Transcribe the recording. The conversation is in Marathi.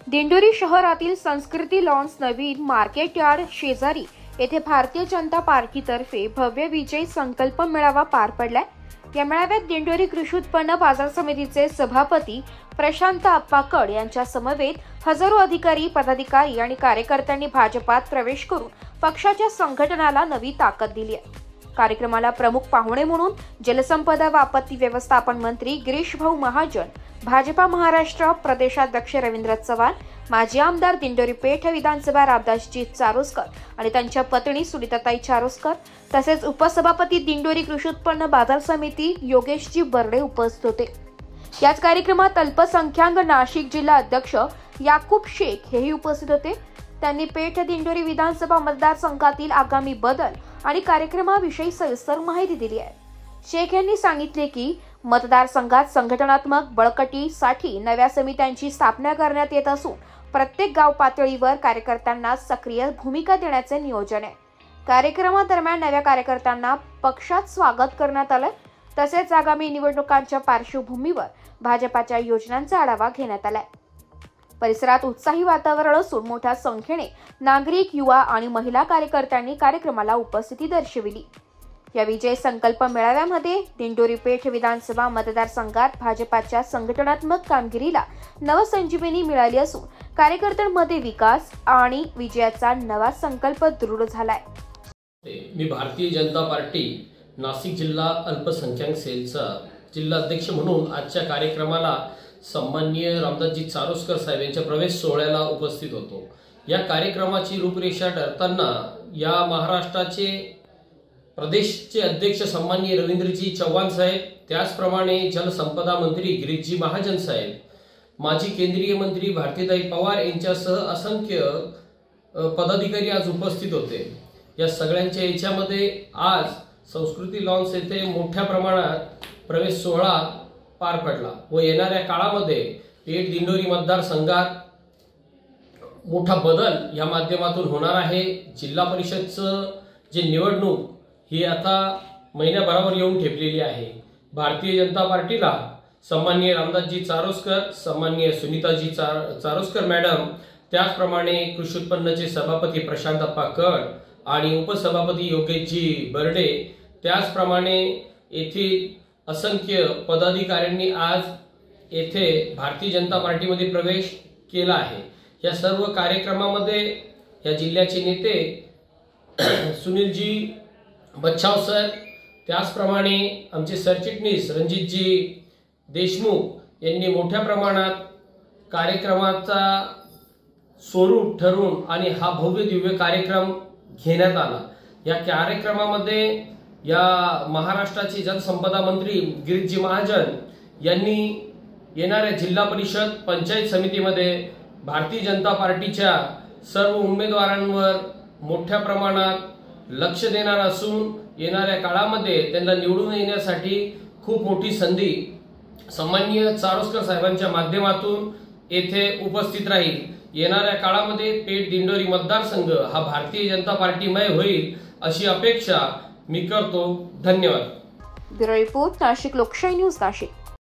दिंडोरी शहरातील संस्कृती लॉन्स नवीन मार्केट यार्ड शेजारी येथे भारतीय जनता पार्टीतर्फे भव्य विजय संकल्प मेळावा पार पडलाय। या मेळाव्यात दिंडोरी कृषी उत्पन्न बाजार समितीचे सभापती प्रशांत अप्पाकड यांच्या समवेत हजारो अधिकारी, पदाधिकारी आणि कार्यकर्त्यांनी भाजपात प्रवेश करून पक्षाच्या संघटनाला नवी ताकद दिली आहे। कार्यक्रमाला प्रमुख पाहुणे म्हणून जलसंपदा व आपत्ती व्यवस्थापन मंत्री गिरीशभाऊ महाजन, भाजपा महाराष्ट्र प्रदेशाध्यक्ष रवींद्र चव्हाण, माजी आमदार दिंडोरी पेठ विधानसभा रामदासजी चारोस्कर आणि त्यांच्या पत्नी सुनीताताई चारोस्कर तसेच उपसभापती दिंडोरी कृषी उत्पन्न बाजार समिती योगेशजी बर्डे उपस्थित होते। याच कार्यक्रमात अल्पसंख्याक नाशिक जिल्हा अध्यक्ष याकूब शेख हेही उपस्थित होते। त्यांनी पेठ दिंडोरी विधानसभा मतदारसंघातील आगामी बदल आणि कार्यक्रमाविषयी सविस्तर माहिती दिली आहे। शेख यांनी सांगितले की मतदारसंघात संघटनात्मक बळकटीसाठी नव्या समित्यांची स्थापना करण्यात येत असून प्रत्येक गाव पातळीवर कार्यकर्त्यांना सक्रिय भूमिका देण्याचे नियोजन आहे। कार्यक्रमादरम्यान नव्या कार्यकर्त्यांना पक्षात स्वागत करण्यात आले। तसेच आगामी निवडणुकांच्या पार्श्वभूमीवर भाजपाच्या योजनांचा आढावा घेण्यात आलाय। परिसरात उत्साही वातावरण असून मोठ्या संख्येने नागरिक, युवा आणि महिला कार्यकर्त्यांनी कार्यक्रमाला उपस्थिती दर्शविली। या विजय संकल्प मेळाव्यामध्ये दिंडोरी पेठ विधानसभा मतदारसंघात भाजपाच्या संघटनात्मक कामगिरीला नवसंजीवनी मिळाली असून कार्यकर्त्यांमध्ये विकास आणि विजयाचा नवा संकल्प दृढ झालाय। मी भारतीय जनता पार्टी नाशिक जिल्हा अल्पसंख्याक सेलचा जिल्हा अध्यक्ष म्हणून आजच्या कार्यक्रमाला सन्माननीय रामदासजी चारोस्कर साहेब यांच्या प्रवेश सोहळ्याला उपस्थित होतो। या कार्यक्रमाची रूपरेषा ठरताना या महाराष्ट्राचे प्रदेशचे अध्यक्ष सन्माननीय रवींद्रजी चव्हाण साहेब, त्याचप्रमाणे जलसंपदा मंत्री गिरीशजी महाजन साहेब, माजी केंद्रीय मंत्री भारतीताई पवार यांच्यासह असंख्य पदाधिकारी आज उपस्थित होते। या सगळ्यांच्या याच्यामध्ये आज संस्कृती लॉन्स येथे मोठ्या प्रमाणात प्रवेश सोहळा पार पडला व येणाऱ्या काळामध्ये पेठ दिंडोरी मतदारसंघात मोठा बदल या माध्यमातून होणार आहे। जिल्हा परिषदचं जे निवडणूक ही आता महिन्याभरावर येऊन ठेपलेली आहे। भारतीय जनता पार्टीला सन्माननीय रामदासजी चारोस्कर, सन्माननीय सुनीताजी चारोस्कर मॅडम, त्याचप्रमाणे कृषी उत्पन्नाचे सभापती प्रशांत अप्पाकड आणि उपसभापती योगेशजी बर्डे, त्याचप्रमाणे येथील असंख्य पदाधिकाऱ्यांनी आज येथे भारतीय जनता पार्टीमध्ये प्रवेश केला आहे। या सर्व कार्यक्रमामध्ये या जिल्ह्याचे नेते सुनीलजी बच्छाव सर, त्याचप्रमाणे आमचे सरचिटणीस रणजितजी देशमुख यांनी मोठ्या प्रमाणात कार्यक्रमाचा स्वरूप ठरवून आणि हा भव्य दिव्य कार्यक्रम घेण्यात आला। या कार्यक्रमामध्ये या महाराष्ट्राचे जलसंपदा मंत्री गिरीशजी महाजन यांनी येणाऱ्या जिल्हा परिषद पंचायत समितीमध्ये भारतीय जनता पार्टीच्या सर्व उमेदवारांवर मोठ्या प्रमाणात लक्ष देणार असून येणाऱ्या काळामध्ये त्यांना निवडून येण्यासाठी खूप मोठी संधी सन्माननीय चारोस्कर साहेबांच्या माध्यमातून येथे उपस्थित राहील। येणाऱ्या काळामध्ये पेठ दिंडोरी मतदारसंघ हा भारतीय जनता पार्टीमय होईल अशी अपेक्षा मी करतो। धन्यवाद। ब्युरो रिपोर्ट, नाशिक लोकशाही न्यूज, नाशिक।